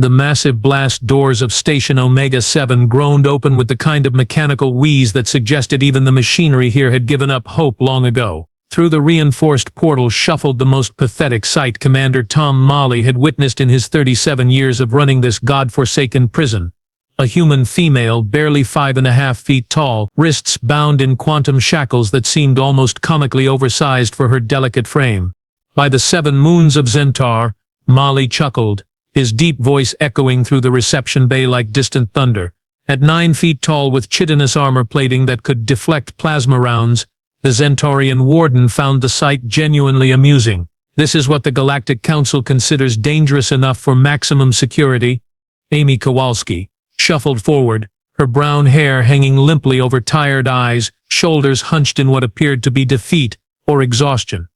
The massive blast doors of Station Omega-7 groaned open with the kind of mechanical wheeze that suggested even the machinery here had given up hope long ago. Through the reinforced portal shuffled the most pathetic sight Commander Tom Mali had witnessed in his 37 years of running this god-forsaken prison. A human female, barely 5.5 feet tall, wrists bound in quantum shackles that seemed almost comically oversized for her delicate frame. By the 7 moons of Zentar, Mali chuckled, his deep voice echoing through the reception bay like distant thunder. At 9 feet tall with chitinous armor plating that could deflect plasma rounds, the Zentarian warden found the sight genuinely amusing. This is what the Galactic Council considers dangerous enough for maximum security. Amy Kowalski shuffled forward, her brown hair hanging limply over tired eyes, shoulders hunched in what appeared to be defeat or exhaustion.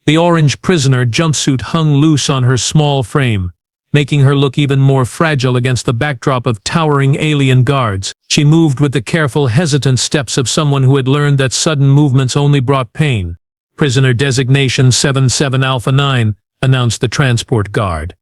The orange prisoner jumpsuit hung loose on her small frame, making her look even more fragile against the backdrop of towering alien guards. She moved with the careful, hesitant steps of someone who had learned that sudden movements only brought pain. Prisoner designation 77 Alpha 9, announced the transport guard.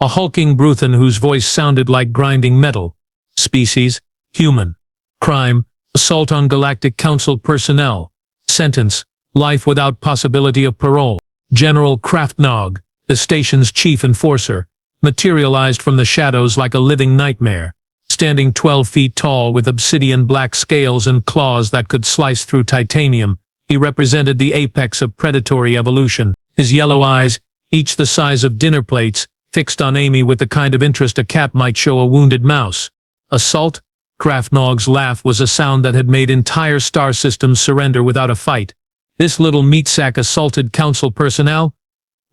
A hulking bruthen whose voice sounded like grinding metal. Species, human. Crime, assault on Galactic Council personnel. Sentence, life without possibility of parole. General Krafthnog, the station's chief enforcer, materialized from the shadows like a living nightmare. Standing 12 feet tall with obsidian black scales and claws that could slice through titanium, he represented the apex of predatory evolution. His yellow eyes, each the size of dinner plates, fixed on Amy with the kind of interest a cat might show a wounded mouse. Assault? Krafnog's laugh was a sound that had made entire star systems surrender without a fight. This little meatsack assaulted council personnel?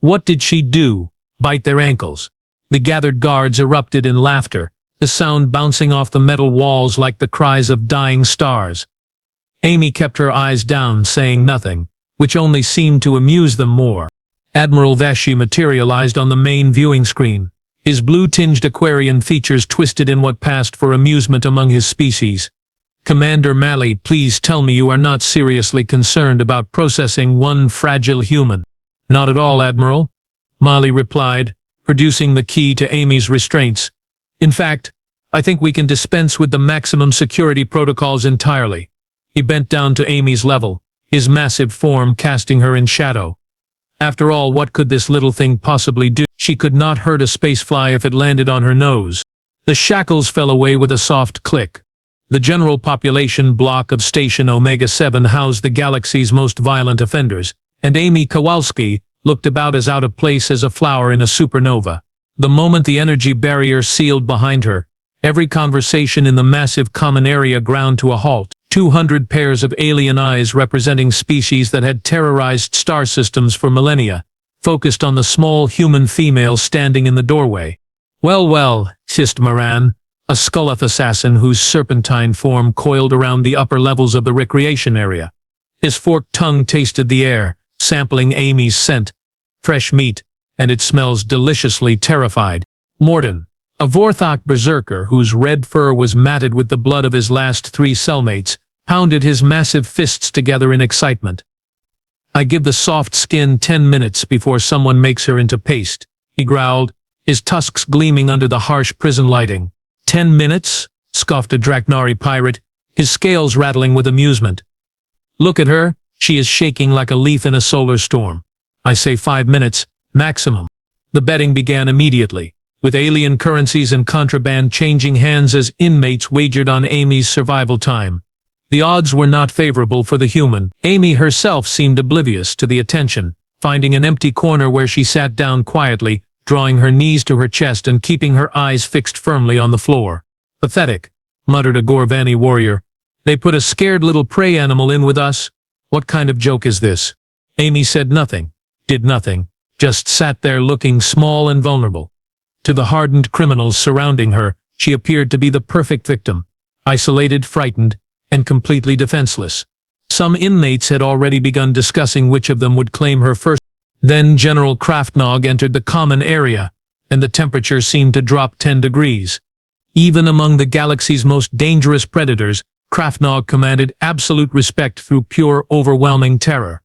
What did she do? Bite their ankles? The gathered guards erupted in laughter, the sound bouncing off the metal walls like the cries of dying stars. Amy kept her eyes down, saying nothing, which only seemed to amuse them more. Admiral Veshy materialized on the main viewing screen, his blue-tinged Aquarian features twisted in what passed for amusement among his species. Commander Mali, please tell me you are not seriously concerned about processing one fragile human. Not at all, Admiral, Mali replied, producing the key to Amy's restraints. In fact, I think we can dispense with the maximum security protocols entirely. He bent down to Amy's level, his massive form casting her in shadow. After all, what could this little thing possibly do? She could not hurt a spacefly if it landed on her nose. The shackles fell away with a soft click. The general population block of Station Omega-7 housed the galaxy's most violent offenders, and Amy Kowalski looked about as out of place as a flower in a supernova. The moment the energy barrier sealed behind her, every conversation in the massive common area ground to a halt. 200 pairs of alien eyes representing species that had terrorized star systems for millennia, focused on the small human female standing in the doorway. Well, well, hissed Moran, a Skulleth assassin whose serpentine form coiled around the upper levels of the recreation area. His forked tongue tasted the air, sampling Amy's scent. Fresh meat, and it smells deliciously terrified. Morden, a Vorthok berserker whose red fur was matted with the blood of his last 3 cellmates, pounded his massive fists together in excitement. I give the soft skin 10 minutes before someone makes her into paste, he growled, his tusks gleaming under the harsh prison lighting. 10 minutes? Scoffed a Draknari pirate, his scales rattling with amusement. Look at her, she is shaking like a leaf in a solar storm. I say 5 minutes, maximum. The betting began immediately, with alien currencies and contraband changing hands as inmates wagered on Amy's survival time. The odds were not favorable for the human. Amy herself seemed oblivious to the attention, finding an empty corner where she sat down quietly, drawing her knees to her chest and keeping her eyes fixed firmly on the floor. Pathetic, muttered a Gorvani warrior. They put a scared little prey animal in with us? What kind of joke is this? Amy said nothing, did nothing, just sat there looking small and vulnerable. To the hardened criminals surrounding her, she appeared to be the perfect victim, isolated, frightened, and completely defenseless. Some inmates had already begun discussing which of them would claim her first. Then General Krafthnog entered the common area, and the temperature seemed to drop 10 degrees. Even among the galaxy's most dangerous predators, Krafthnog commanded absolute respect through pure, overwhelming terror.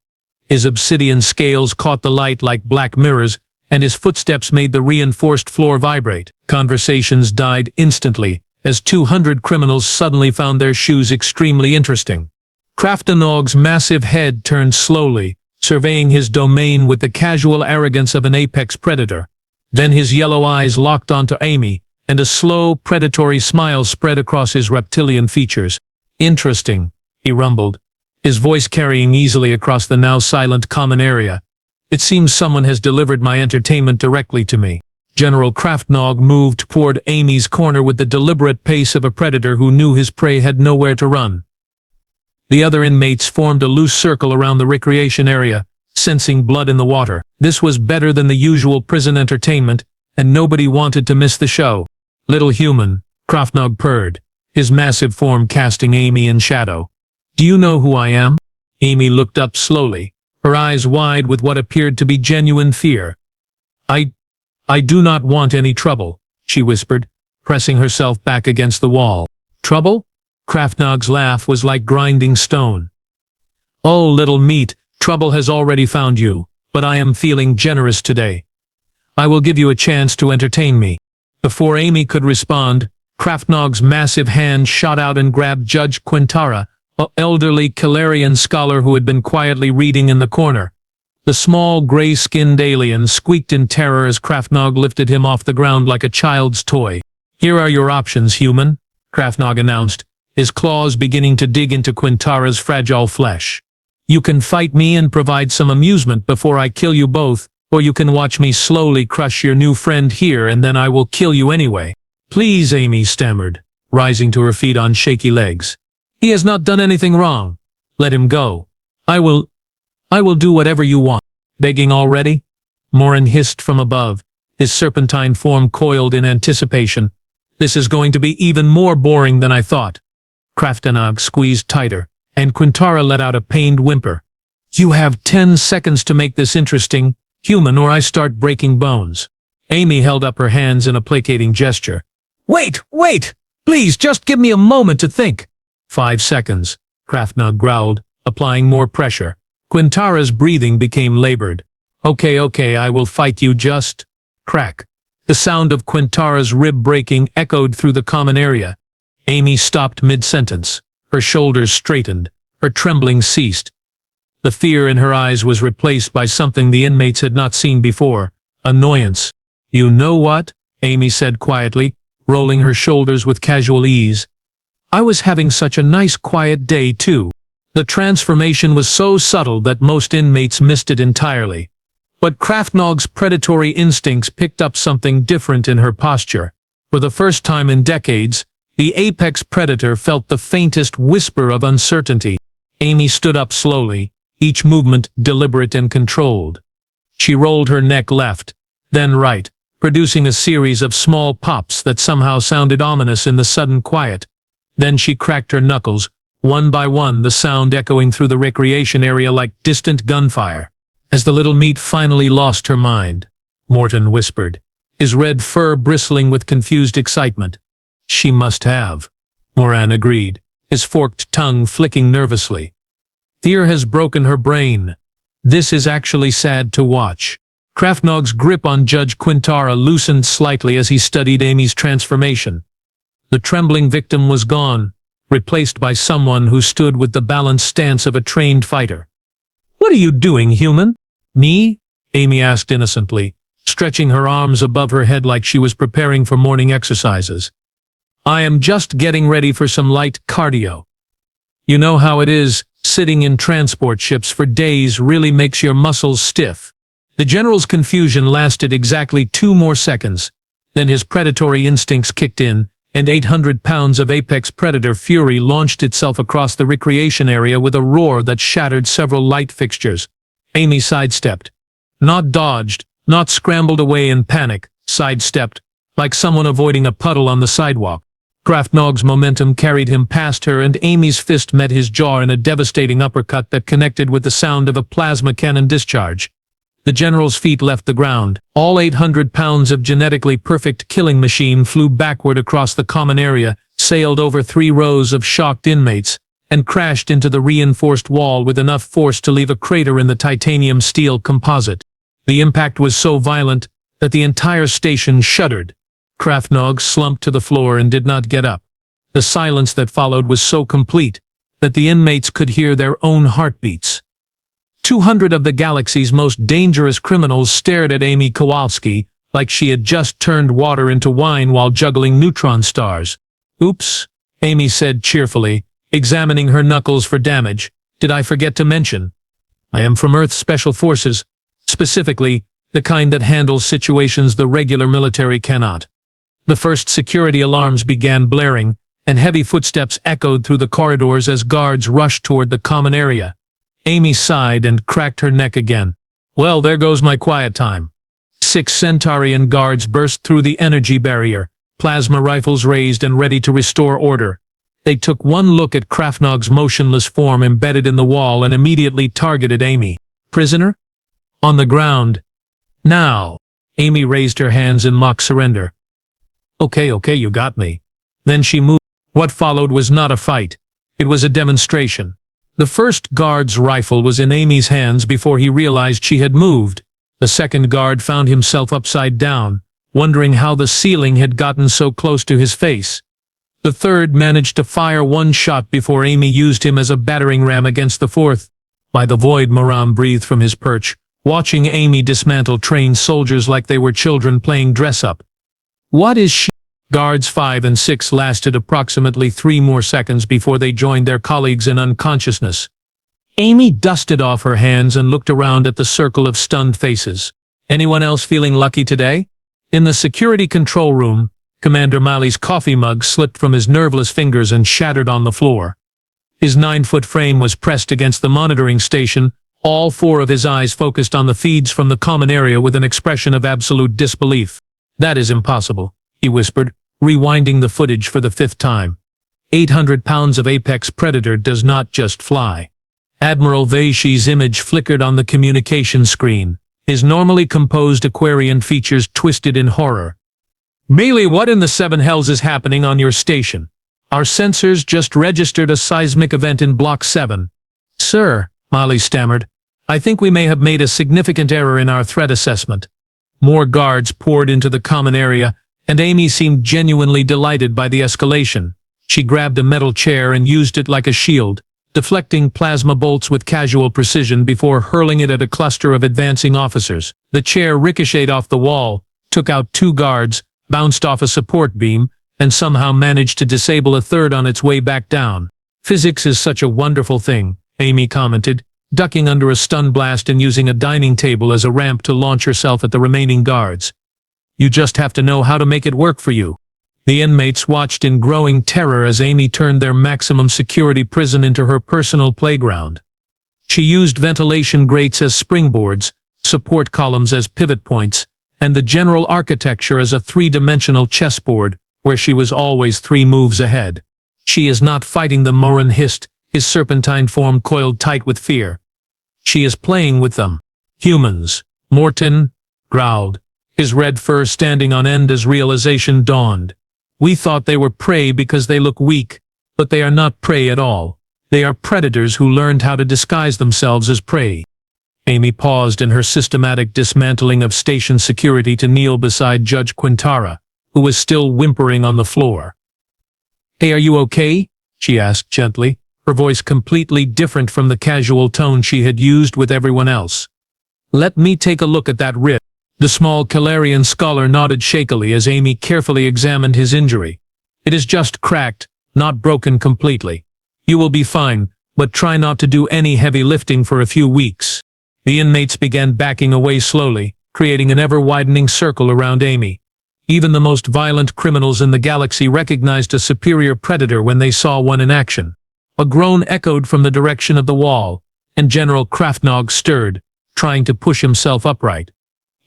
His obsidian scales caught the light like black mirrors, and his footsteps made the reinforced floor vibrate. Conversations died instantly, as 200 criminals suddenly found their shoes extremely interesting. Krafhthnog's massive head turned slowly, surveying his domain with the casual arrogance of an apex predator. Then his yellow eyes locked onto Amy, and a slow, predatory smile spread across his reptilian features. "Interesting," he rumbled, his voice carrying easily across the now silent common area. "It seems someone has delivered my entertainment directly to me." General Krafthnog moved toward Amy's corner with the deliberate pace of a predator who knew his prey had nowhere to run. The other inmates formed a loose circle around the recreation area, sensing blood in the water. This was better than the usual prison entertainment, and nobody wanted to miss the show. "Little human," Krafthnog purred, his massive form casting Amy in shadow. "Do you know who I am?" Amy looked up slowly, her eyes wide with what appeared to be genuine fear. I do not want any trouble," she whispered, pressing herself back against the wall. "Trouble?" Krafhthnog's laugh was like grinding stone. "Oh, little meat, trouble has already found you, but I am feeling generous today. I will give you a chance to entertain me." Before Amy could respond, Krafhthnog's massive hand shot out and grabbed Judge Quintara, an elderly Kalarian scholar who had been quietly reading in the corner. The small, gray-skinned alien squeaked in terror as Krafthnog lifted him off the ground like a child's toy. "Here are your options, human," Krafthnog announced, his claws beginning to dig into Quintara's fragile flesh. "You can fight me and provide some amusement before I kill you both, or you can watch me slowly crush your new friend here and then I will kill you anyway." "Please," Amy stammered, rising to her feet on shaky legs. "He has not done anything wrong. Let him go. I will do whatever you want." "Begging already?" Morin hissed from above, his serpentine form coiled in anticipation. "This is going to be even more boring than I thought." Krafthnog squeezed tighter, and Quintara let out a pained whimper. "You have 10 seconds to make this interesting, human, or I start breaking bones." Amy held up her hands in a placating gesture. Wait! Please, just give me a moment to think." 5 seconds, Krafthnog growled, applying more pressure. Quintara's breathing became labored. Okay, I will fight you just..." Crack. The sound of Quintara's rib breaking echoed through the common area. Amy stopped mid-sentence. Her shoulders straightened. Her trembling ceased. The fear in her eyes was replaced by something the inmates had not seen before: annoyance. "You know what?" Amy said quietly, rolling her shoulders with casual ease. "I was having such a nice quiet day too." The transformation was so subtle that most inmates missed it entirely. But Krafhthnog's predatory instincts picked up something different in her posture. For the first time in decades, the apex predator felt the faintest whisper of uncertainty. Amy stood up slowly, each movement deliberate and controlled. She rolled her neck left, then right, producing a series of small pops that somehow sounded ominous in the sudden quiet. Then she cracked her knuckles, one by one, the sound echoing through the recreation area like distant gunfire. As the little meat finally lost her mind, Morton whispered, his red fur bristling with confused excitement. "She must have." Moran agreed, his forked tongue flicking nervously. "Fear has broken her brain. This is actually sad to watch." Krafhthnog's grip on Judge Quintara loosened slightly as he studied Amy's transformation. The trembling victim was gone, replaced by someone who stood with the balanced stance of a trained fighter. "What are you doing, human?" "Me?" Amy asked innocently, stretching her arms above her head like she was preparing for morning exercises. "I am just getting ready for some light cardio. You know how it is, sitting in transport ships for days really makes your muscles stiff." The general's confusion lasted exactly 2 more seconds. Then his predatory instincts kicked in, and 800 pounds of apex predator fury launched itself across the recreation area with a roar that shattered several light fixtures. Amy sidestepped. Not dodged, not scrambled away in panic, sidestepped, like someone avoiding a puddle on the sidewalk. Krafhthnog's momentum carried him past her, and Amy's fist met his jaw in a devastating uppercut that connected with the sound of a plasma cannon discharge. The general's feet left the ground. All 800 pounds of genetically perfect killing machine flew backward across the common area, sailed over 3 rows of shocked inmates, and crashed into the reinforced wall with enough force to leave a crater in the titanium steel composite. The impact was so violent that the entire station shuddered. Krafthnog slumped to the floor and did not get up. The silence that followed was so complete that the inmates could hear their own heartbeats. 200 of the galaxy's most dangerous criminals stared at Amy Kowalski like she had just turned water into wine while juggling neutron stars. "Oops," Amy said cheerfully, examining her knuckles for damage. "Did I forget to mention? I am from Earth's Special Forces, specifically the kind that handles situations the regular military cannot." The first security alarms began blaring, and heavy footsteps echoed through the corridors as guards rushed toward the common area. Amy sighed and cracked her neck again. "Well, there goes my quiet time." 6 Centaurian guards burst through the energy barrier, plasma rifles raised and ready to restore order. They took one look at Krafnog's motionless form embedded in the wall and immediately targeted Amy. "Prisoner?" "On the ground." "Now." Amy raised her hands in mock surrender. Okay, you got me." Then she moved. What followed was not a fight. It was a demonstration. The first guard's rifle was in Amy's hands before he realized she had moved. The second guard found himself upside down, wondering how the ceiling had gotten so close to his face. The third managed to fire one shot before Amy used him as a battering ram against the fourth. By the void, Maram breathed from his perch, watching Amy dismantle trained soldiers like they were children playing dress-up. "What is she?" Guards 5 and 6 lasted approximately 3 more seconds before they joined their colleagues in unconsciousness. Amy dusted off her hands and looked around at the circle of stunned faces. "Anyone else feeling lucky today?" In the security control room, Commander Mali's coffee mug slipped from his nerveless fingers and shattered on the floor. His 9-foot frame was pressed against the monitoring station, all 4 of his eyes focused on the feeds from the common area with an expression of absolute disbelief. "That is impossible," he whispered, rewinding the footage for the 5th time. 800 pounds of apex predator does not just fly. Admiral Vaishi's image flickered on the communication screen, his normally composed Aquarian features twisted in horror. "Mali, what in the 7 hells is happening on your station? Our sensors just registered a seismic event in Block 7. "Sir," Mali stammered, "I think we may have made a significant error in our threat assessment." More guards poured into the common area, and Amy seemed genuinely delighted by the escalation. She grabbed a metal chair and used it like a shield, deflecting plasma bolts with casual precision before hurling it at a cluster of advancing officers. The chair ricocheted off the wall, took out 2 guards, bounced off a support beam, and somehow managed to disable a third on its way back down. "Physics is such a wonderful thing," Amy commented, ducking under a stun blast and using a dining table as a ramp to launch herself at the remaining guards. "You just have to know how to make it work for you." The inmates watched in growing terror as Amy turned their maximum security prison into her personal playground. She used ventilation grates as springboards, support columns as pivot points, and the general architecture as a 3-dimensional chessboard, where she was always 3 moves ahead. "She is not fighting them," Moran hissed, his serpentine form coiled tight with fear. "She is playing with them. Humans." Morton growled, his red fur standing on end as realization dawned. "We thought they were prey because they look weak, but they are not prey at all. They are predators who learned how to disguise themselves as prey." Amy paused in her systematic dismantling of station security to kneel beside Judge Quintara, who was still whimpering on the floor. "Hey, are you okay?" she asked gently, her voice completely different from the casual tone she had used with everyone else. "Let me take a look at that rib." The small Calarian scholar nodded shakily as Amy carefully examined his injury. "It is just cracked, not broken completely. You will be fine, but try not to do any heavy lifting for a few weeks." The inmates began backing away slowly, creating an ever-widening circle around Amy. Even the most violent criminals in the galaxy recognized a superior predator when they saw one in action. A groan echoed from the direction of the wall, and General Krafthnog stirred, trying to push himself upright.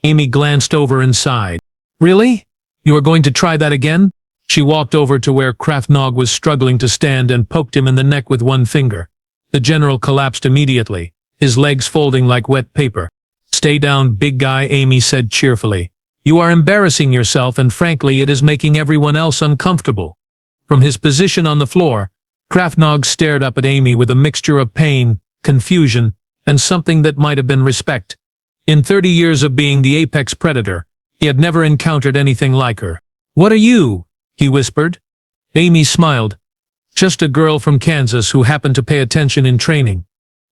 Amy glanced over and sighed. "Really? You are going to try that again?" She walked over to where Krafthnog was struggling to stand and poked him in the neck with one finger. The general collapsed immediately, his legs folding like wet paper. "Stay down, big guy," Amy said cheerfully. "You are embarrassing yourself, and frankly it is making everyone else uncomfortable." From his position on the floor, Krafthnog stared up at Amy with a mixture of pain, confusion, and something that might have been respect. In 30 years of being the apex predator, he had never encountered anything like her. "What are you?" he whispered. Amy smiled. "Just a girl from Kansas who happened to pay attention in training."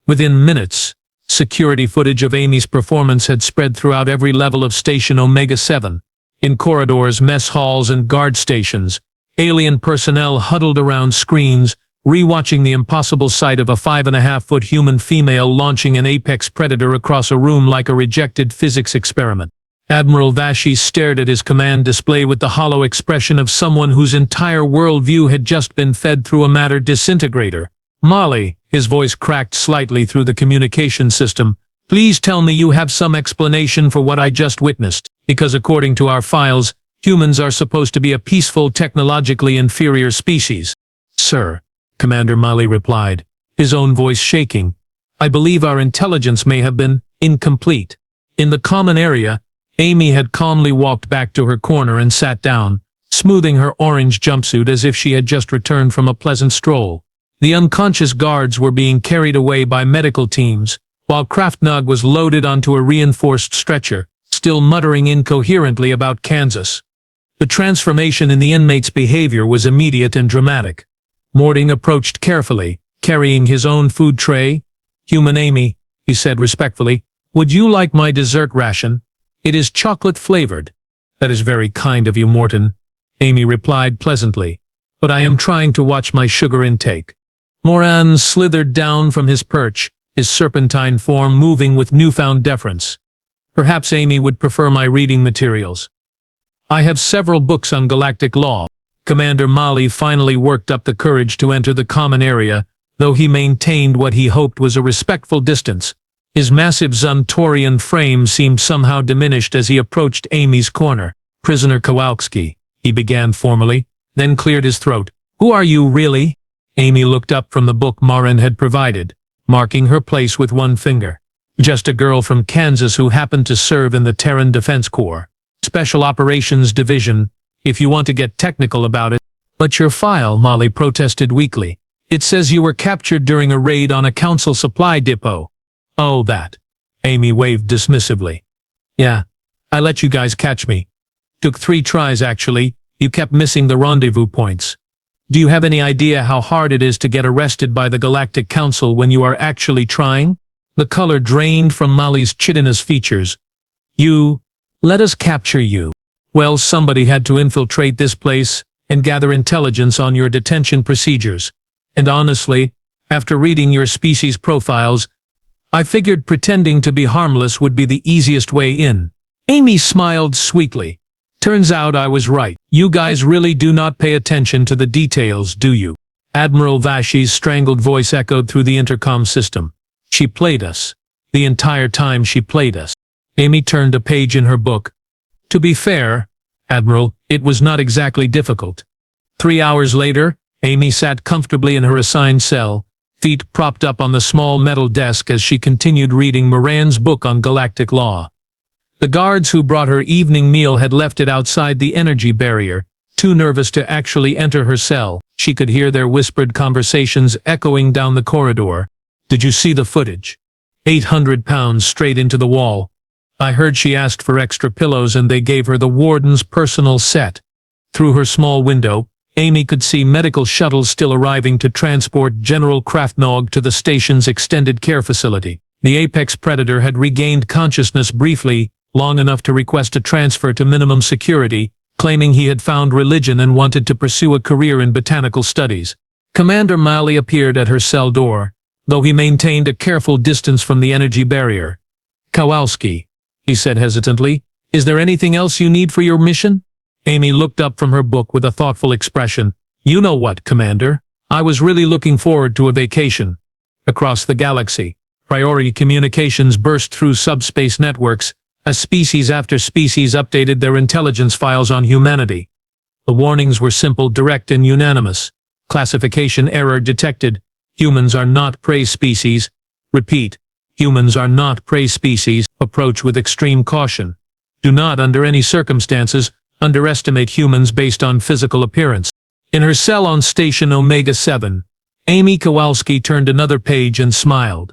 Within minutes, security footage of Amy's performance had spread throughout every level of Station Omega-7. In corridors, mess halls, and guard stations, alien personnel huddled around screens, rewatching the impossible sight of a 5.5-foot human female launching an apex predator across a room like a rejected physics experiment. Admiral Vashey stared at his command display with the hollow expression of someone whose entire worldview had just been fed through a matter disintegrator. "Molly," his voice cracked slightly through the communication system, "please tell me you have some explanation for what I just witnessed, because according to our files, humans are supposed to be a peaceful, technologically inferior species." "Sir," Commander Molly replied, his own voice shaking, "I believe our intelligence may have been incomplete." In the common area, Amy had calmly walked back to her corner and sat down, smoothing her orange jumpsuit as if she had just returned from a pleasant stroll. The unconscious guards were being carried away by medical teams, while Krafthnog was loaded onto a reinforced stretcher, still muttering incoherently about Kansas. The transformation in the inmate's behavior was immediate and dramatic. Morting approached carefully, carrying his own food tray. "Human Amy," he said respectfully, "would you like my dessert ration? It is chocolate-flavored." "That is very kind of you, Morton," Amy replied pleasantly, "but I am trying to watch my sugar intake." Moran slithered down from his perch, his serpentine form moving with newfound deference. "Perhaps Amy would prefer my reading materials. I have several books on galactic law." Commander Molly finally worked up the courage to enter the common area, though he maintained what he hoped was a respectful distance. His massive Zuntorian frame seemed somehow diminished as he approached Amy's corner. "Prisoner Kowalski," he began formally, then cleared his throat. "Who are you, really?" Amy looked up from the book Moran had provided, marking her place with one finger. "Just a girl from Kansas who happened to serve in the Terran Defense Corps. Special Operations Division, if you want to get technical about it." "But your file," Molly protested weakly. "It says you were captured during a raid on a council supply depot." "Oh, that." Amy waved dismissively. "Yeah, I let you guys catch me. Took 3 tries actually, you kept missing the rendezvous points. Do you have any idea how hard it is to get arrested by the Galactic Council when you are actually trying?" The color drained from Molly's chitinous features. "You let us capture you. Well, somebody had to infiltrate this place and gather intelligence on your detention procedures. And honestly, after reading your species profiles, I figured pretending to be harmless would be the easiest way in." Amy smiled sweetly. "Turns out I was right. You guys really do not pay attention to the details, do you?" Admiral Vashey's strangled voice echoed through the intercom system. "She played us. The entire time she played us." Amy turned a page in her book. "To be fair, Admiral, it was not exactly difficult." 3 hours later, Amy sat comfortably in her assigned cell, feet propped up on the small metal desk as she continued reading Moran's book on galactic law. The guards who brought her evening meal had left it outside the energy barrier, too nervous to actually enter her cell. She could hear their whispered conversations echoing down the corridor. "Did you see the footage? 800 pounds straight into the wall. I heard she asked for extra pillows and they gave her the warden's personal set." Through her small window, Amy could see medical shuttles still arriving to transport General Krafthnog to the station's extended care facility. The apex predator had regained consciousness briefly, long enough to request a transfer to minimum security, claiming he had found religion and wanted to pursue a career in botanical studies. Commander Molly appeared at her cell door, though he maintained a careful distance from the energy barrier. "Kowalski," he said hesitantly, "is there anything else you need for your mission?" Amy looked up from her book with a thoughtful expression. "You know what, Commander? I was really looking forward to a vacation." Across the galaxy, priority communications burst through subspace networks, as species after species updated their intelligence files on humanity. The warnings were simple, direct, and unanimous. Classification error detected. Humans are not prey species. Repeat, humans are not prey species. Approach with extreme caution. Do not, under any circumstances, underestimate humans based on physical appearance. In her cell on Station Omega-7, Amy Kowalski turned another page and smiled.